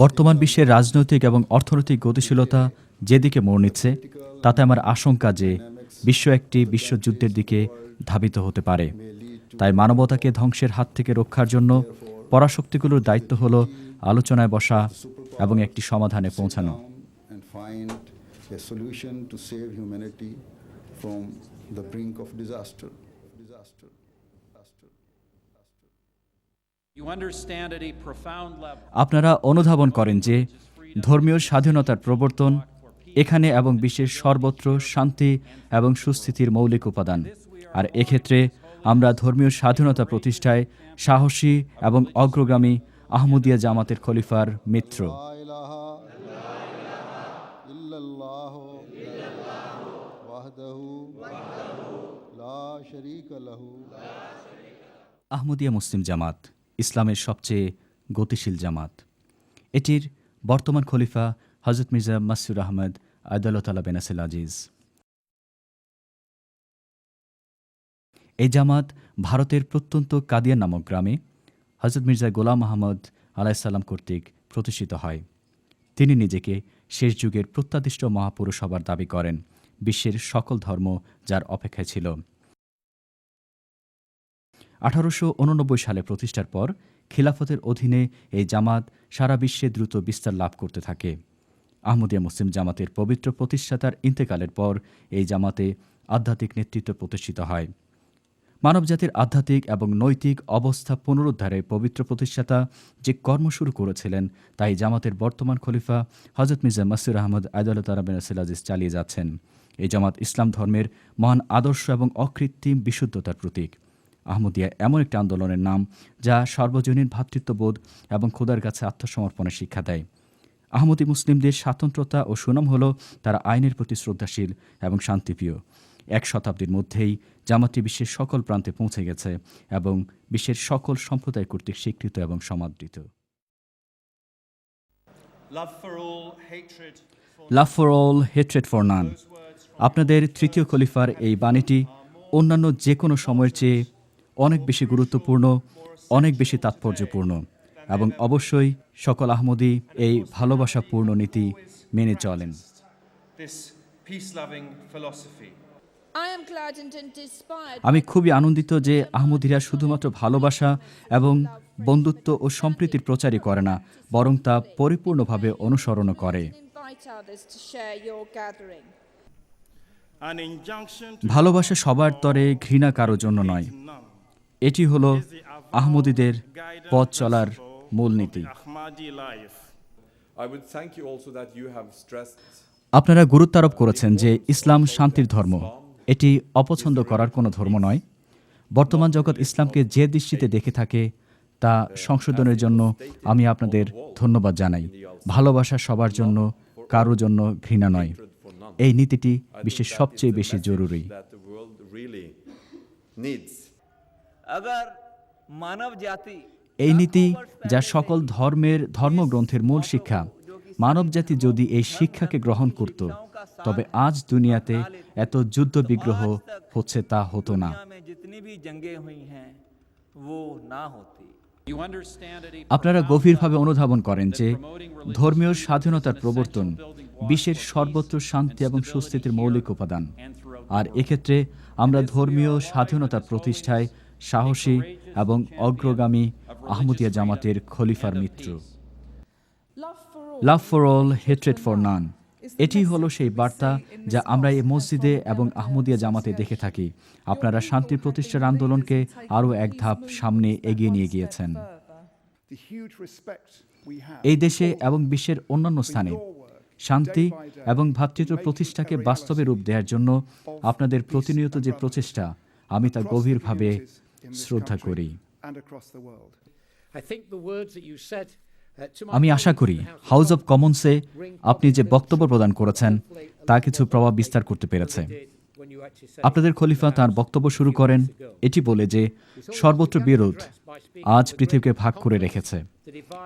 বর্তমান বিশ্বের রাজনৈতিক এবং অর্থনৈতিক গতিশীলতা যেদিকে মোড় নিচ্ছে, তাতে আমার আশঙ্কা যে বিশ্ব একটি বিশ্বযুদ্ধের দিকে ধাবিত হতে পারে। তাই মানবতাকে ধ্বংসের হাত থেকে রক্ষার জন্য পরাশক্তিগুলোর দায়িত্ব হল আলোচনায় বসা এবং একটি সমাধানে পৌঁছানো। আপনারা অনুধাবন করেন যে ধর্মীয় স্বাধীনতার প্রবর্তন এখানে এবং বিশ্বের সর্বত্র শান্তি এবং সুস্থিতির মৌলিক উপাদান। আর এক্ষেত্রে আমরা ধর্মীয় স্বাধীনতা প্রতিষ্ঠায় সাহসী এবং অগ্রগামী আহমদিয়া জামাতের খলিফার মিত্র। আহমদিয়া মুসলিম জামাত ইসলামের সবচেয়ে গতিশীল জামাত। এটির বর্তমান খলিফা হজরত মির্জা মাসুর আহমদ আদালতালা বেনাসেল আজিজ। এই জামাত ভারতের প্রত্যন্ত কাদিয়ান নামক গ্রামে হজরত মির্জা গোলাম আহমদ আলাইসাল্লাম কর্তৃক প্রতিষ্ঠিত হয়। তিনি নিজেকে শেষ যুগের প্রত্যাদিষ্ট মহাপুরুষ হবার দাবি করেন, বিশ্বের সকল ধর্ম যার অপেক্ষায় ছিল। 1889 সালে প্রতিষ্ঠার পর খিলাফতের অধীনে এই জামাত সারা বিশ্বে দ্রুত বিস্তার লাভ করতে থাকে। আহমদিয়া মুসলিম জামাতের পবিত্র প্রতিষ্ঠাতার ইন্তেকালের পর এই জামাতে আধ্যাত্মিক নেতৃত্ব প্রতিষ্ঠিত হয়। মানবজাতির আধ্যাত্মিক এবং নৈতিক অবস্থা পুনরুদ্ধারে পবিত্র প্রতিষ্ঠাতা যে কর্ম শুরু করেছিলেন, তাই জামাতের বর্তমান খলিফা হজরত মির্জা মাসুর আহমদ আদালতালা বেনাসেল আজিজ চালিয়ে যাচ্ছেন। এই জামাত ইসলাম ধর্মের মহান আদর্শ এবং অকৃত্রিম বিশুদ্ধতার প্রতীক। আহমদিয়া এমন একটি আন্দোলনের নাম যা সার্বজনীন ভ্রাতৃত্ববোধ এবং খোদার কাছে আত্মসমর্পণের শিক্ষা দেয়। আহমদী মুসলিমদের স্বাতন্ত্রতা ও সুনাম হল তারা আইনের প্রতি শ্রদ্ধাশীল এবং শান্তিপ্রিয়। 1 শতাব্দীর মধ্যেই জামাতটি বিশ্বের সকল প্রান্তে পৌঁছে গেছে এবং বিশ্বের সকল সম্প্রদায় কর্তৃক স্বীকৃত এবং সমাদৃত। লাভ ফর অল, হেট্রেড ফর নান। আপনাদের তৃতীয় খলিফার এই বাণীটি অন্যান্য যে কোনো সময়ের চেয়ে অনেক বেশি গুরুত্বপূর্ণ, অনেক বেশি তাৎপর্যপূর্ণ এবং অবশ্যই সকল আহমদী এই ভালোবাসাপূর্ণ নীতি মেনে চলেন। আমি খুবই আনন্দিত যে আহমদীরা শুধুমাত্র ভালোবাসা এবং বন্ধুত্ব ও সম্প্রীতির প্রচারই করে না, বরং তা পরিপূর্ণভাবে অনুসরণ করে। ভালোবাসা সবার তরে, ঘৃণা কারো জন্য নয়। এটি হলো আহমদীদের পথ চলার মূলনীতি। আপনারা গুরুত্বারোপ করেছেন যে ইসলাম শান্তির ধর্ম, এটি অপছন্দ করার কোনো ধর্ম নয়। বর্তমান জগৎ ইসলামকে যে দৃষ্টিতে দেখে থাকে তা সংশোধনের জন্য আমি আপনাদের ধন্যবাদ জানাই। ভালোবাসা সবার জন্য, কারো জন্য ঘৃণা নয়। এই নীতিটি বিশ্বের সবচেয়ে বেশি জরুরি। এই নীতি যা সকল ধর্মের ধর্মগ্রন্থের মূল শিক্ষা, মানবজাতি যদি এই শিক্ষাকে গ্রহণ করত, তবে আজ দুনিয়াতে এত যুদ্ধ বিগ্রহ হচ্ছে তা হতো না। আপনারা গভীরভাবে অনুধাবন করেন যে ধর্মীয় স্বাধীনতার প্রবর্তন বিশ্বের সর্বত্র শান্তি এবং সুস্থিতির মৌলিক উপাদান। আর এক্ষেত্রে আমরা ধর্মীয় স্বাধীনতার প্রতিষ্ঠায় সাহসী এবং অগ্রগামী আহমদিয়া জামাতের খলিফার মিত্র। Love for all, hatred for none. এটি হলো সেই বার্তা যা আমরা এই মসজিদে এবং আহমদিয়া জামাতে দেখে থাকি। আপনারা শান্তি প্রতিষ্ঠার আন্দোলনকে আরও এক ধাপ সামনে এগিয়ে নিয়ে গিয়েছেন। এই দেশে এবং বিশ্বের অন্যান্য স্থানে শান্তি এবং ভ্রাতৃত্ব প্রতিষ্ঠাকে বাস্তবে রূপ দেওয়ার জন্য আপনাদের প্রতিনিয়ত যে প্রচেষ্টা, আমি তা গভীরভাবে শ্রদ্ধা করি। আমি আশা করি হাউস অব কমন্সে আপনি যে বক্তব্য প্রদান করেছেন তা কিছু প্রভাব বিস্তার করতে পেরেছে। আপনাদের খলিফা তাঁর বক্তব্য শুরু করেন এটি বলে যে সর্বত্র বিরোধ আজ পৃথিবীকে ভাগ করে রেখেছে।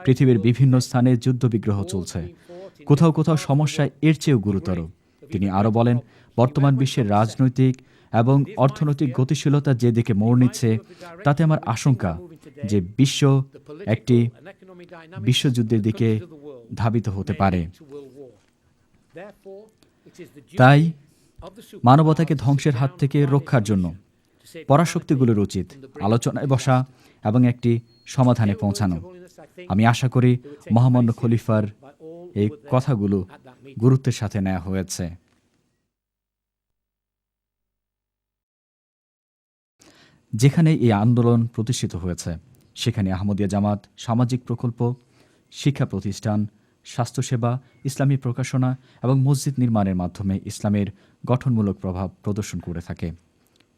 পৃথিবীর বিভিন্ন স্থানে যুদ্ধ বিগ্রহ চলছে, কোথাও কোথাও সমস্যা এর চেয়েও গুরুতর। তিনি আরও বলেন, বর্তমান বিশ্বের রাজনৈতিক এবং অর্থনৈতিক গতিশীলতা যেদিকে মোড় নিচ্ছে, তাতে আমার আশঙ্কা যে বিশ্ব একটি বিশ্বযুদ্ধের দিকে ধাবিত হতে পারে। তাই মানবতাকে ধ্বংসের হাত থেকে রক্ষার জন্য পরাশক্তিগুলোর উচিত আলোচনায় বসা এবং একটি সমাধানে পৌঁছানো। আমি আশা করি মহামান্য খলিফার এই কথাগুলো গুরুত্বের সাথে নেওয়া হয়েছে। যেখানে এই আন্দোলন প্রতিষ্ঠিত হয়েছে সেখানে আহমদিয়া জামাত সামাজিক প্রকল্প, শিক্ষা প্রতিষ্ঠান, স্বাস্থ্যসেবা, ইসলামী প্রকাশনা এবং মসজিদ নির্মাণের মাধ্যমে ইসলামের গঠনমূলক প্রভাব প্রদর্শন করে থাকে।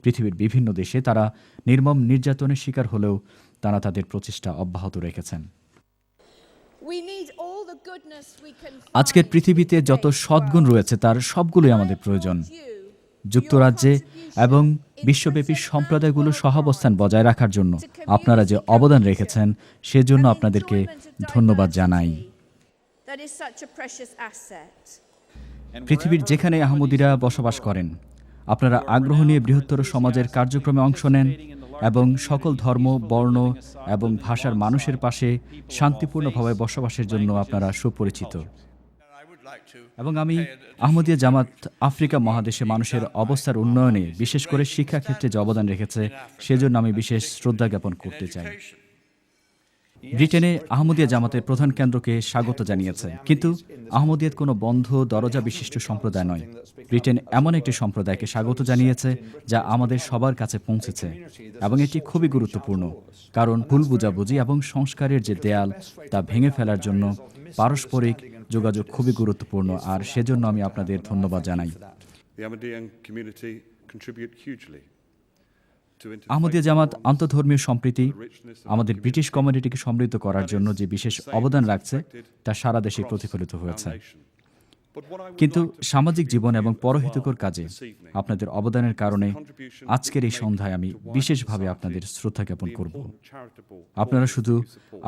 পৃথিবীর বিভিন্ন দেশে তারা নির্মম নির্যাতনের শিকার হলেও তারা তাদের প্রচেষ্টা অব্যাহত রেখেছেন। আজকের পৃথিবীতে যত সদ্গুণ রয়েছে তার সবগুলোই আমাদের প্রয়োজন। যুক্তরাজ্যে এবং বিশ্বব্যাপী সম্প্রদায়গুলোর সহাবস্থান বজায় রাখার জন্য আপনারা যে অবদান রেখেছেন সেজন্য আপনাদেরকে ধন্যবাদ জানাই। পৃথিবীর যেখানে আহমদিরা বসবাস করেন আপনারা আগ্রহ নিয়ে বৃহত্তর সমাজের কার্যক্রমে অংশ নেন এবং সকল ধর্ম, বর্ণ এবং ভাষার মানুষের পাশে শান্তিপূর্ণভাবে বসবাসের জন্য আপনারা সুপরিচিত। এবং আমি আহমদিয়া জামাত আফ্রিকা মহাদেশে মানুষের অবস্থার উন্নয়নে বিশেষ করে শিক্ষাক্ষেত্রে যে অবদান রেখেছে সেজন্য আমি বিশেষ শ্রদ্ধা জ্ঞাপন করতে চাই। ব্রিটেনে আহমদিয়া জামাতের প্রধান কেন্দ্রকে স্বাগত জানিয়েছে, কিন্তু আহমদিয়াত কোনো বন্ধ দরজা বিশিষ্ট সম্প্রদায় নয়। ব্রিটেন এমন একটি সম্প্রদায়কে স্বাগত জানিয়েছে যা আমাদের সবার কাছে পৌঁছেছে এবং এটি খুবই গুরুত্বপূর্ণ, কারণ ভুল বুঝাবুঝি এবং সংস্কারের যে দেয়াল তা ভেঙে ফেলার জন্য পারস্পরিক যোগাযোগ খুবই গুরুত্বপূর্ণ, আর সেজন্য আমি আপনাদের ধন্যবাদ জানাই। আহমদিয়া জামাত আন্তঃধর্মীয় সম্প্রীতি আমাদের ব্রিটিশ কমিউনিটিকে সমৃদ্ধ করার জন্য যে বিশেষ অবদান রাখছে তা সারা দেশে প্রতিফলিত হয়েছে। কিন্তু সামাজিক জীবন এবং পরহিতকর কাজে আপনাদের অবদানের কারণে আজকের এই সন্ধ্যায় আমি বিশেষভাবে আপনাদের শ্রদ্ধা জ্ঞাপন করব। আপনারা শুধু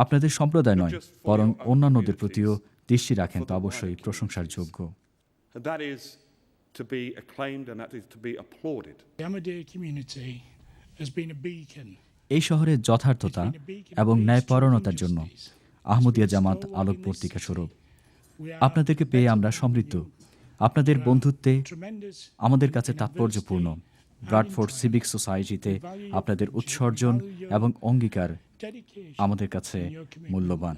আপনাদের সম্প্রদায় নয় বরং অন্যান্যদের প্রতিও দৃষ্টি রাখেন, তা অবশ্যই প্রশংসার যোগ্য। এই শহরের যথার্থতা এবং ন্যায়পরায়ণতার জন্য আহমদিয়া জামাত আলোকবর্তিকা স্বরূপ। আপনাদেরকে পেয়ে আমরা সমৃদ্ধ। আপনাদের বন্ধুত্বে আমাদের কাছে তাৎপর্যপূর্ণ। ব্রাডফোর্ড সিভিক সোসাইটিতে আপনাদের উৎসর্জন এবং অঙ্গীকার আমাদের কাছে মূল্যবান।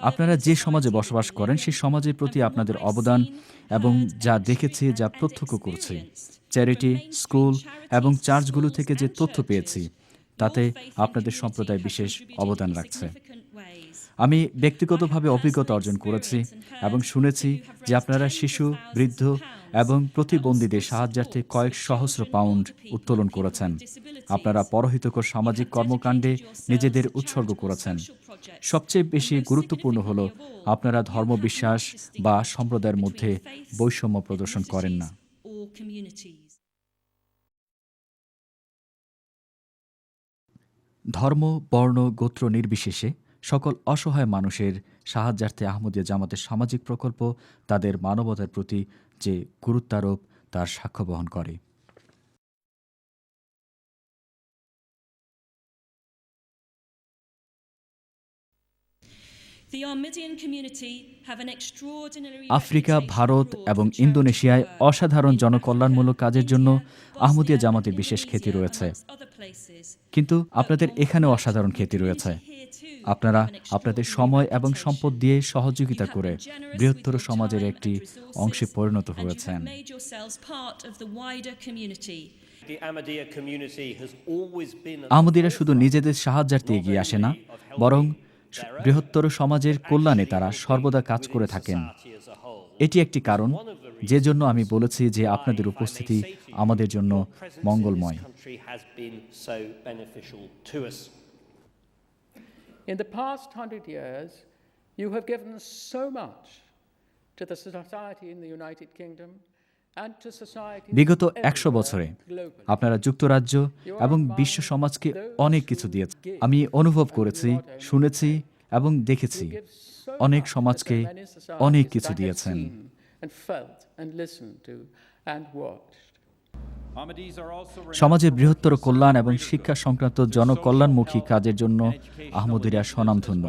আপনারা যে সমাজে বসবাস করেন সেই সমাজের প্রতি আপনাদের অবদান এবং যা দেখেছি, যা প্রত্যক্ষ করছি, চ্যারিটি, স্কুল এবং চার্চগুলো থেকে যে তথ্য পেয়েছি, তাতে আপনাদের সম্প্রদায় বিশেষ অবদান রাখছে। আমি ব্যক্তিগতভাবে অভিজ্ঞতা অর্জন করেছি এবং শুনেছি যে আপনারা শিশু, বৃদ্ধ এবং প্রতিবন্ধীদের সাহায্যার্থে কয়েক সহস্র পাউন্ড উত্তোলন করেছেন। আপনারা পরহিতকর সামাজিক কর্মকাণ্ডে নিজেদের উৎসর্গ করেছেন। সবচেয়ে বেশি গুরুত্বপূর্ণ হল আপনারা ধর্মবিশ্বাস বা সম্প্রদায়ের মধ্যে বৈষম্য প্রদর্শন করেন না। ধর্ম, বর্ণ, গোত্র নির্বিশেষে সকল অসহায় মানুষের সাহায্যার্থে আহমদিয়া জামাতের সামাজিক প্রকল্প তাদের মানবতার প্রতি যে গুরুত্বারোপ তার সাক্ষ্য বহন করে। আফ্রিকা, ভারত এবং ইন্দোনেশিয়ায় অসাধারণ জনকল্যাণমূলক কাজের জন্য আহমদিয়া জামাতের বিশেষ খ্যাতি রয়েছে, কিন্তু আপনাদের এখানেও অসাধারণ খ্যাতি রয়েছে। আপনারা আপনাদের সময় এবং সম্পদ দিয়ে সহযোগিতা করে বৃহত্তর সমাজের একটি অংশে পরিণত হয়েছেন। আহমদিরা শুধু নিজেদের সাহায্যার্থে এগিয়ে আসে না, বরং বৃহত্তর সমাজের কল্যাণে তারা সর্বদা কাজ করে থাকেন। এটি একটি কারণ যে জন্য আমি বলেছি যে আপনাদের উপস্থিতি আমাদের জন্য মঙ্গলময়। In the past 100 years, you have given so much to the society in the United Kingdom and to society. বিগত 100 বছরে আপনারা যুক্তরাজ্য এবং বিশ্ব সমাজকে অনেক কিছু দিয়েছেন। আমি অনুভব করেছি, শুনেছি এবং দেখেছি অনেক সমাজকে অনেক কিছু দিয়েছেন। সমাজের বৃহত্তর কল্যাণ এবং শিক্ষা সংক্রান্ত জনকল্যাণমুখী কাজের জন্য আহমদীরা স্বনামধন্য।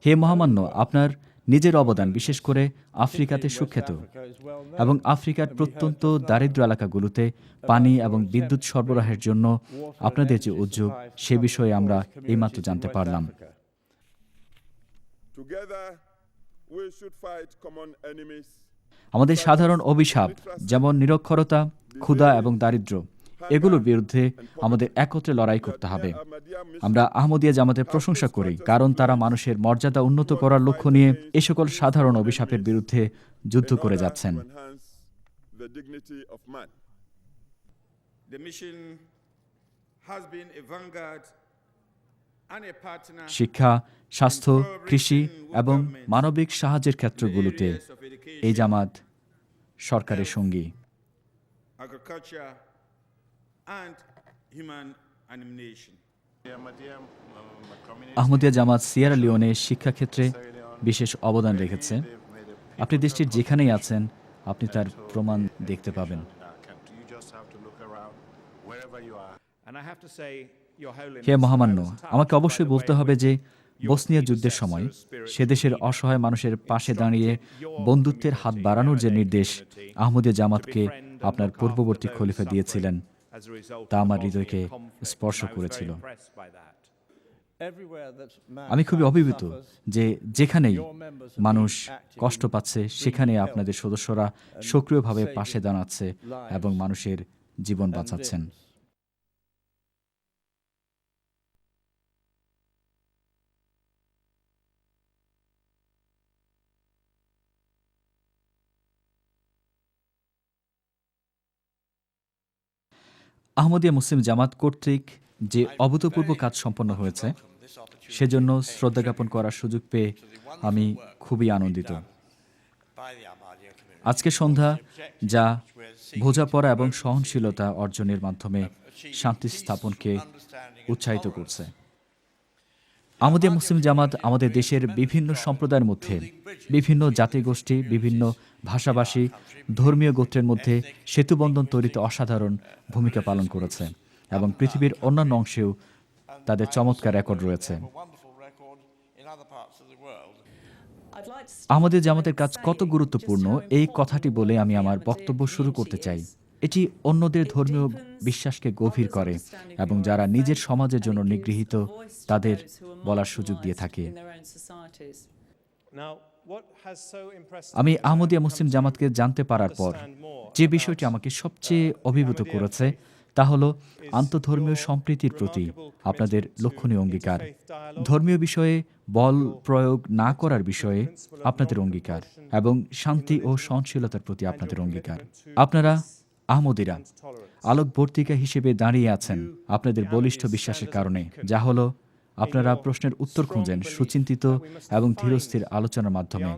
হে মহামান্য, আপনার নিজের অবদান বিশেষ করে আফ্রিকাতে সুখ্যাত এবং আফ্রিকার প্রত্যন্ত দারিদ্র্য এলাকাগুলোতে পানি এবং বিদ্যুৎ সরবরাহের জন্য আপনাদের যে উদ্যোগ, সে বিষয়ে আমরা এইমাত্র জানতে পারলাম। আমাদের সাধারণ অভিশাপ যেমন নিরক্ষরতা, ক্ষুধা এবং দারিদ্র্য, এগুলোর বিরুদ্ধে আমাদের একত্রে লড়াই করতে হবে। আমরা আহমদিয়া জামাতের প্রশংসা করি, কারণ তারা মানুষের মর্যাদা উন্নত করার লক্ষ্য নিয়ে এ সকল সাধারণ অভিশাপের বিরুদ্ধে যুদ্ধ করে যাচ্ছেন। শিক্ষা, স্বাস্থ্য, কৃষি এবং মানবিক সাহায্যের ক্ষেত্রগুলোতে এই জামাত সরকারের সঙ্গী। আহমদিয়া জামাত সিয়েরা লিওনে শিক্ষাক্ষেত্রে বিশেষ অবদান রেখেছে। আপনি দেশটির যেখানেই আছেন, আপনি তার প্রমাণ দেখতে পাবেন। হে মহামান্য, আমাকে অবশ্যই বলতে হবে যে বসনিয়া যুদ্ধের সময় সে দেশের অসহায় মানুষের পাশে দাঁড়িয়ে বন্ধুত্বের হাত বাড়ানোর যে নির্দেশ আহমদিয়া জামাতকে আপনার পূর্ববর্তী খলিফা দিয়েছিলেন, তা আমার হৃদয়কে স্পর্শ করেছিল। আমি খুবই অভিভূত যে যেখানেই মানুষ কষ্ট পাচ্ছে, সেখানে আপনাদের সদস্যরা সক্রিয়ভাবে পাশে দাঁড়াচ্ছে এবং মানুষের জীবন বাঁচাচ্ছেন। আহমদিয়া মুসলিম জামাত কর্তৃক যে অভূতপূর্ব কাজ সম্পন্ন হয়েছে, সেজন্য শ্রদ্ধা জ্ঞাপন করার সুযোগ পেয়ে আমি খুবই আনন্দিত। আজকে সন্ধ্যা যা বোঝাপড়া এবং সহনশীলতা অর্জনের মাধ্যমে শান্তি স্থাপনকে উৎসাহিত করছে। আহমদিয়া মুসলিম জামাত আমাদের দেশের বিভিন্ন সম্প্রদায়ের মধ্যে, বিভিন্ন জাতিগোষ্ঠী, বিভিন্ন ভাষাভাষী, ধর্মীয় গোত্রের মধ্যে সেতুবন্ধন তৈরিতে অসাধারণ ভূমিকা পালন করেছে এবং পৃথিবীর অন্যান্য অংশেও তাদের চমৎকার রেকর্ড রয়েছে। আমাদের জামাতের কাজ কত গুরুত্বপূর্ণ, এই কথাটি বলে আমি আমার বক্তব্য শুরু করতে চাই। এটি অন্যদের ধর্মীয় বিশ্বাসকে গভীর করে এবং যারা নিজের সমাজের জন্য নিগৃহীত, তাদের বলার সুযোগ দিয়ে থাকে। আমি আহমদিয়া মুসলিম জামাতকে জানতে পারার পর যে বিষয়টি আমাকে সবচেয়ে অভিভূত করেছে, তা হল আন্তঃধর্মীয় সম্প্রীতির প্রতি আপনাদের লক্ষণীয় অঙ্গীকার। ধর্মীয় বিষয়ে বল প্রয়োগ না করার বিষয়ে আপনাদের অঙ্গীকার এবং শান্তি ও সহনশীলতার প্রতি আপনাদের অঙ্গীকার। আপনারা আহমদিরা আলোকবর্তিকা হিসেবে দাঁড়িয়ে আছেন আপনাদের বলিষ্ঠ বিশ্বাসের কারণে, যা হলো আপনারা প্রশ্নের উত্তর খুঁজেন সুচিন্তিত এবং ধীরস্থির আলোচনার মাধ্যমে।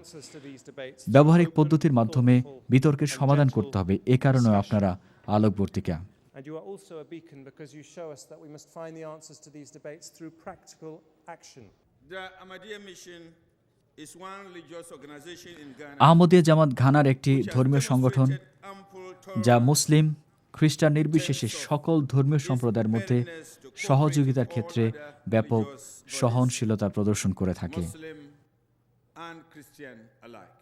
ব্যবহারিক পদ্ধতির মাধ্যমে বিতর্কের সমাধান করতে হবে, এ কারণে আপনারা আলোকবর্তিকা। And you are also a beacon because you show us that we must find the answers to these debates through practical action. The Ahmadiyya Mission is one religious organization in Ghana. Ahmadiyya জামাত ঘানার একটি ধর্মীয় সংগঠন যা মুসলিম, খ্রিস্টান নির্বিশেষে সকল ধর্মীয় সম্প্রদায়ের মধ্যে সহযোগিতার ক্ষেত্রে ব্যাপক সহনশীলতা প্রদর্শন করে থাকে। Muslim and Christian alike.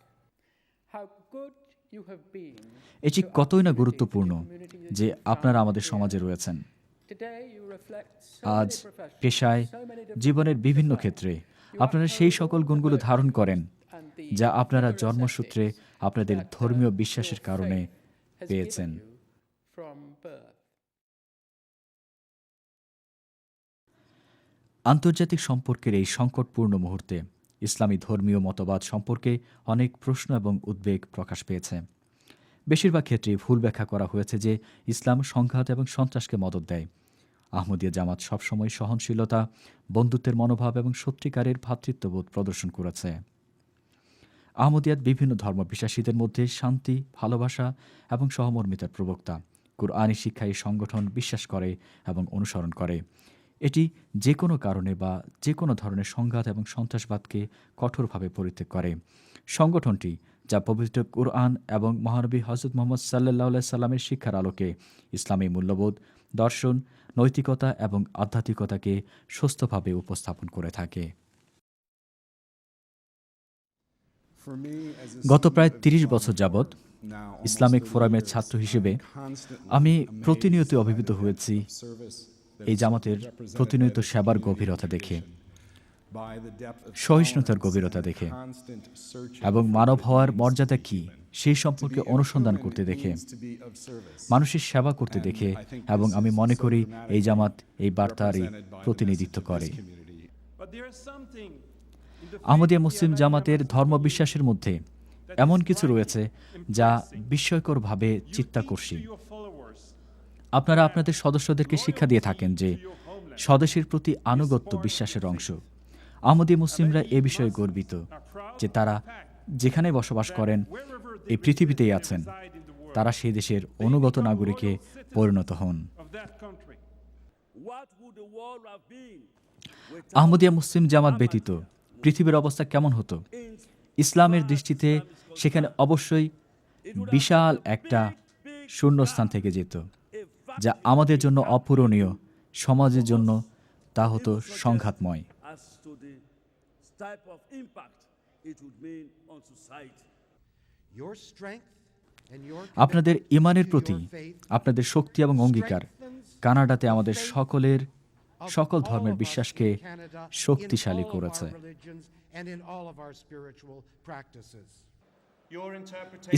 How good you have been. এটি কতই না গুরুত্বপূর্ণ যে আপনারা আমাদের সমাজে রয়েছেন। Today you reflect so আজ many professions, পেশায়, so many different জীবনের বিভিন্ন ক্ষেত্রে আপনারা সেই সকল গুণগুলো ধারণ করেন যা আপনারা জন্মসূত্রে আপনাদের ধর্মীয় বিশ্বাসের কারণে পেয়েছেন। from birth. আন্তর্জাতিক সম্পর্কের এই সংকটপূর্ণ মুহূর্তে ইসলামী ধর্মীয় মতবাদ সম্পর্কে অনেক প্রশ্ন এবং উদ্বেগ প্রকাশ পেয়েছে। বেশিরভাগ ক্ষেত্রে ভুল ব্যাখ্যা করা হয়েছে যে ইসলাম সংঘাত এবং সন্ত্রাসকে মদদ দেয়। আহমদিয়া জামাত সবসময় সহনশীলতা, বন্ধুত্বের মনোভাব এবং সত্যিকারের ভ্রাতৃত্ববোধ প্রদর্শন করেছে। আহমদিয়াত বিভিন্ন ধর্মবিশ্বাসীদের মধ্যে শান্তি, ভালোবাসা এবং সহমর্মিতার প্রবক্তা। কুরআনী শিক্ষা এই সংগঠন বিশ্বাস করে এবং অনুসরণ করে। এটি যে কোনো কারণে বা যে কোনো ধরনের সংঘাত এবং সন্ত্রাসবাদকে কঠোরভাবে পরিত্যাগ করে। সংগঠনটি যা পবিত্র কুরআন এবং মহানবী হজরত মুহাম্মদ সাল্লাল্লাহু সাল্লামের শিক্ষার আলোকে ইসলামী মূল্যবোধ, দর্শন, নৈতিকতা এবং আধ্যাত্মিকতাকে সুস্থভাবে উপস্থাপন করে থাকে। গত প্রায় ৩০ বছর যাবৎ ইসলামিক ফোরামের ছাত্র হিসেবে আমি প্রতিনিয়ত অভিভূত হয়েছি এই জামাতের প্রতিনিয়ত সেবার গভীরতা দেখে, সহিষ্ণুতার গভীরতা দেখে এবং মানব হওয়ার মর্যাদা কি সেই সম্পর্কে অনুসন্ধান করতে দেখে, মানুষের সেবা করতে দেখে, এবং আমি মনে করি এই জামাত এই বার্তারই প্রতিনিধিত্ব করে। আহমদিয়া মুসলিম জামাতের ধর্মবিশ্বাসের মধ্যে এমন কিছু রয়েছে যা বিস্ময়করভাবে চিত্তাকর্ষী। আপনারা আপনাদের সদস্যদেরকে শিক্ষা দিয়ে থাকেন যে স্বদেশের প্রতি আনুগত্য বিশ্বাসের অংশ। আহমদিয়া মুসলিমরা এ বিষয়ে গর্বিত যে তারা যেখানে বসবাস করেন, এই পৃথিবীতেই আছেন, তারা সেই দেশের অনুগত নাগরিকে পরিণত হন। আহমদিয়া মুসলিম জামাত ব্যতীত পৃথিবীর অবস্থা কেমন হতো? ইসলামের দৃষ্টিতে সেখানে অবশ্যই বিশাল একটা শূন্যস্থান থেকে যেত, যা আমাদের জন্য অপূরণীয়, সমাজের জন্য তা হতো সংঘাতময়। আপনাদের ঈমানের প্রতি আপনাদের শক্তি এবং অঙ্গীকার কানাডাতে আমাদের সকল ধর্মের বিশ্বাসকে শক্তিশালী করেছে।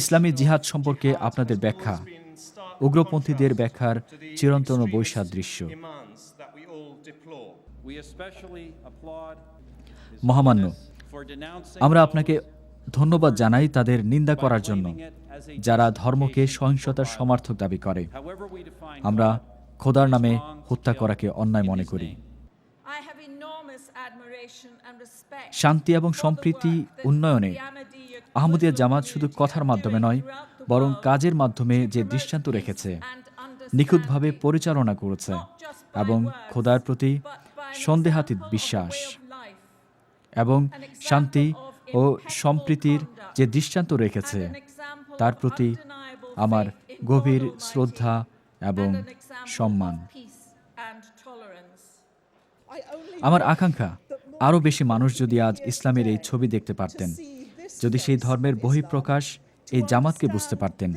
ইসলামী জিহাদ সম্পর্কে আপনাদের ব্যাখ্যা উগ্রপন্থীদের ব্যাখ্যার চিরন্তন বৈসাদৃশ্য। মহামান্য, আমরা আপনাকে ধন্যবাদ জানাই তাদের নিন্দা করার জন্য যারা ধর্মকে সহিংসতার সমর্থক দাবি করে। আমরা খোদার নামে হত্যা করাকে অন্যায় মনে করি। শান্তি এবং সম্প্রীতি উন্নয়নে আহমদিয়া জামাত শুধু কথার মাধ্যমে নয়, বরং কাজের মাধ্যমে যে দৃষ্টান্ত রেখেছে, নিখুঁতভাবে পরিচালনা করেছে এবং খোদার প্রতি সন্দেহাতীত বিশ্বাস এবং শান্তি ও সম্প্রীতির যে দৃষ্টান্ত রেখেছে, তার প্রতি আমার গভীর শ্রদ্ধা এবং সম্মান। আমার আকাঙ্ক্ষা আরও বেশি মানুষ যদি আজ ইসলামের এই ছবি দেখতে পারতেন, যদি সেই ধর্মের বহিঃপ্রকাশ এই জামাতকে বুঝতে পারতেন,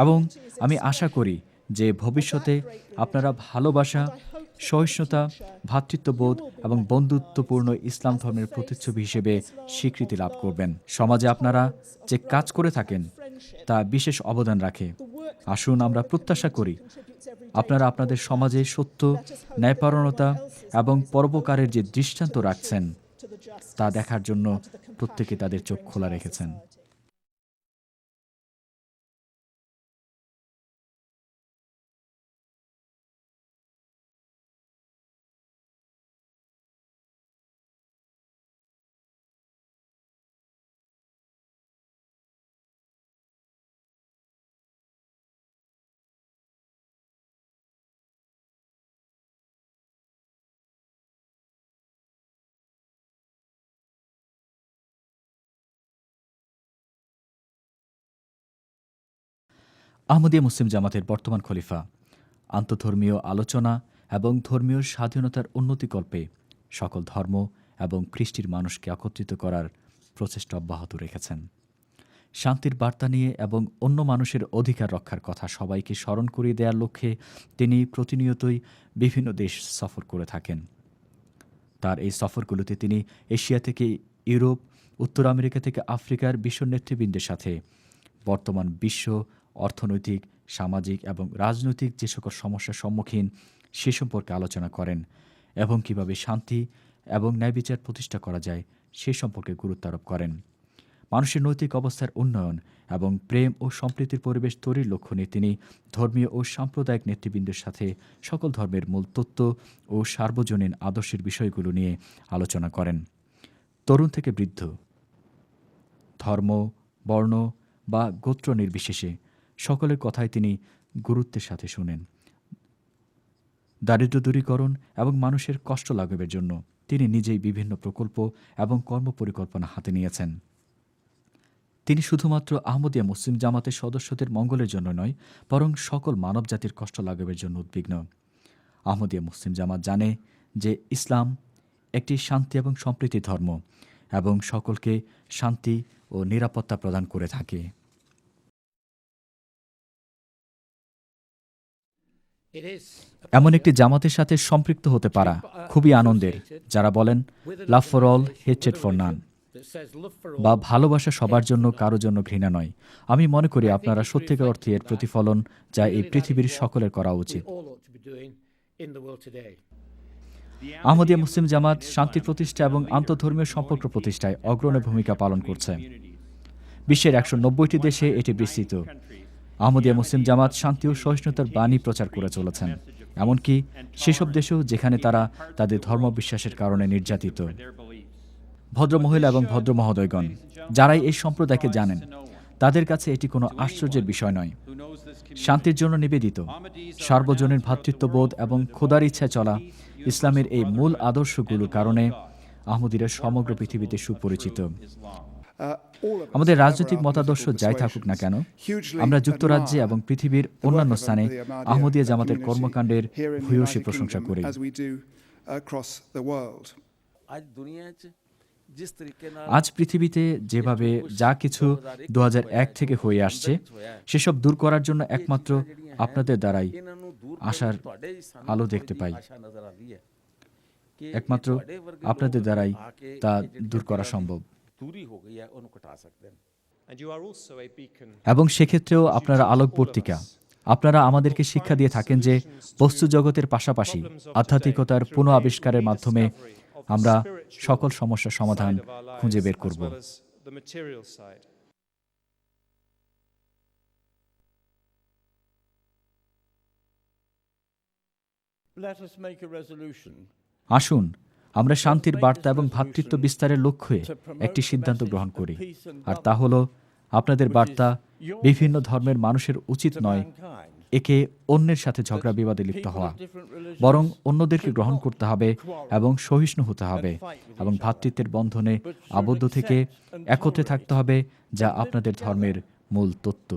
এবং আমি আশা করি যে ভবিষ্যতে আপনারা ভালোবাসা, সহিষ্ণুতা, ভ্রাতৃত্ববোধ এবং বন্ধুত্বপূর্ণ ইসলাম ধর্মের প্রতিচ্ছবি হিসেবে স্বীকৃতি লাভ করবেন। সমাজে আপনারা যে কাজ করে থাকেন তা বিশেষ অবদান রাখে। আসুন আমরা প্রত্যাশা করি আপনারা আপনাদের সমাজে সত্য, ন্যায়পরায়ণতা এবং পরোপকারের যে দৃষ্টান্ত রাখছেন তা দেখার জন্য প্রত্যেকে তাদের চোখ খোলা রেখেছেন। আহমদিয়া মুসলিম জামাতের বর্তমান খলিফা আন্তঃধর্মীয় আলোচনা এবং ধর্মীয় স্বাধীনতার উন্নতিকল্পে সকল ধর্ম এবং কৃষ্টির মানুষকে একত্রিত করার প্রচেষ্টা অব্যাহত রেখেছেন। শান্তির বার্তা নিয়ে এবং অন্য মানুষের অধিকার রক্ষার কথা সবাইকে স্মরণ করিয়ে দেওয়ার লক্ষ্যে তিনি প্রতিনিয়তই বিভিন্ন দেশ সফর করে থাকেন। তার এই সফরগুলোতে তিনি এশিয়া থেকে ইউরোপ, উত্তর আমেরিকা থেকে আফ্রিকার বিশ্ব নেতৃবৃন্দের সাথে বর্তমান বিশ্ব অর্থনৈতিক, সামাজিক এবং রাজনৈতিক যে সকল সমস্যার সম্মুখীন সে সম্পর্কে আলোচনা করেন এবং কিভাবে শান্তি এবং ন্যায়বিচার প্রতিষ্ঠা করা যায় সে সম্পর্কে গুরুত্ব আরোপ করেন। মানুষের নৈতিক অবস্থার উন্নয়ন এবং প্রেম ও সম্প্রীতির পরিবেশ তৈরির লক্ষ্য নিয়ে তিনি ধর্মীয় ও সাম্প্রদায়িক নেতৃবৃন্দের সাথে সকল ধর্মের মূল তত্ত্ব ও সার্বজনীন আদর্শের বিষয়গুলো নিয়ে আলোচনা করেন। তরুণ থেকে বৃদ্ধ, ধর্ম, বর্ণ বা গোত্র নির্বিশেষে সকলের কথাই তিনি গুরুত্বের সাথে শুনেন। দারিদ্র্য দূরীকরণ এবং মানুষের কষ্ট লাঘবের জন্য তিনি নিজেই বিভিন্ন প্রকল্প এবং কর্মপরিকল্পনা হাতে নিয়েছেন। তিনি শুধুমাত্র আহমদিয়া মুসলিম জামাতের সদস্যদের মঙ্গলের জন্য নয়, বরং সকল মানবজাতির কষ্ট লাঘবের জন্য উদ্বিগ্ন। আহমদিয়া মুসলিম জামাত জানে যে ইসলাম একটি শান্তি এবং সম্প্রীতির ধর্ম এবং সকলকে শান্তি ও নিরাপত্তা প্রদান করে থাকে। এমন একটি জামাতের সাথে সম্পৃক্ত হতে পারা খুবই আনন্দের, যারা বলেন লাভ ফর অল, হেট্রেড ফর নান, বা ভালোবাসা সবার জন্য, কারো জন্য ঘৃণা নয়। আমি মনে করি আপনারা সত্যিকার অর্থে এর প্রতিফলন, যা এই পৃথিবীর সকলের করা উচিত। আহমদিয়া মুসলিম জামাত শান্তি প্রতিষ্ঠা এবং আন্তঃধর্মীয় সম্পর্ক প্রতিষ্ঠায় অগ্রণী ভূমিকা পালন করছে। বিশ্বের 190টি দেশে এটি বিস্তৃত। আহমদিয়া মুসলিম জামাত শান্তি ও সহিষ্ণুতার বাণী প্রচার করে চলেছেন, এমনকি সেসব দেশেও যেখানে তারা তাদের ধর্মবিশ্বাসের কারণে নির্যাতিত। ভদ্রমহিলা এবং ভদ্র মহোদয়গণ, যারাই এই সম্প্রদায়কে জানেন, তাদের কাছে এটি কোনো আশ্চর্যের বিষয় নয়। শান্তির জন্য নিবেদিত, সার্বজনীন ভ্রাতৃত্ববোধ এবং খোদার ইচ্ছায় চলা ইসলামের এই মূল আদর্শগুলোর কারণে আহমদিরা সমগ্র পৃথিবীতে সুপরিচিত। আমাদের রাজনৈতিক মতাদর্শ যাই থাকুক না কেন, আমরা যুক্তরাজ্যে এবং পৃথিবীর অন্যান্য স্থানে আহমদিয়া জামাতের কর্মকাণ্ডের ভূয়সী প্রশংসা করি। আজ পৃথিবীতে যেভাবে যা কিছু 2001 থেকে হয়ে আসছে, সেসব দূর করার জন্য একমাত্র আপনাদের দ্বারাই আশার আলো দেখতে পাই। একমাত্র আপনাদের দ্বারাই তা দূর করা সম্ভব। এবং সেক্ষেত্রেও আপনারা আলোকবর্তিকা। আপনারা আমাদেরকে শিক্ষা দিয়ে থাকেন যে বস্তু জগতের পাশাপাশি আধ্যাত্মিকতার পুনঃ আবিষ্কারের মাধ্যমে আমরা সকল সমস্যার সমাধান খুঁজে বের করব। আসুন আমরা শান্তির বার্তা এবং ভ্রাতৃত্ব বিস্তারের লক্ষ্যে একটি সিদ্ধান্ত গ্রহণ করি, আর তা হল আপনাদের বার্তা বিভিন্ন ধর্মের মানুষের উচিত নয় একে অন্যের সাথে ঝগড়া বিবাদে লিপ্ত হওয়া, বরং অন্যদেরকে গ্রহণ করতে হবে এবং সহিষ্ণু হতে হবে এবং ভ্রাতৃত্বের বন্ধনে আবদ্ধ থেকে একত্রে থাকতে হবে, যা আপনাদের ধর্মের মূল তত্ত্ব।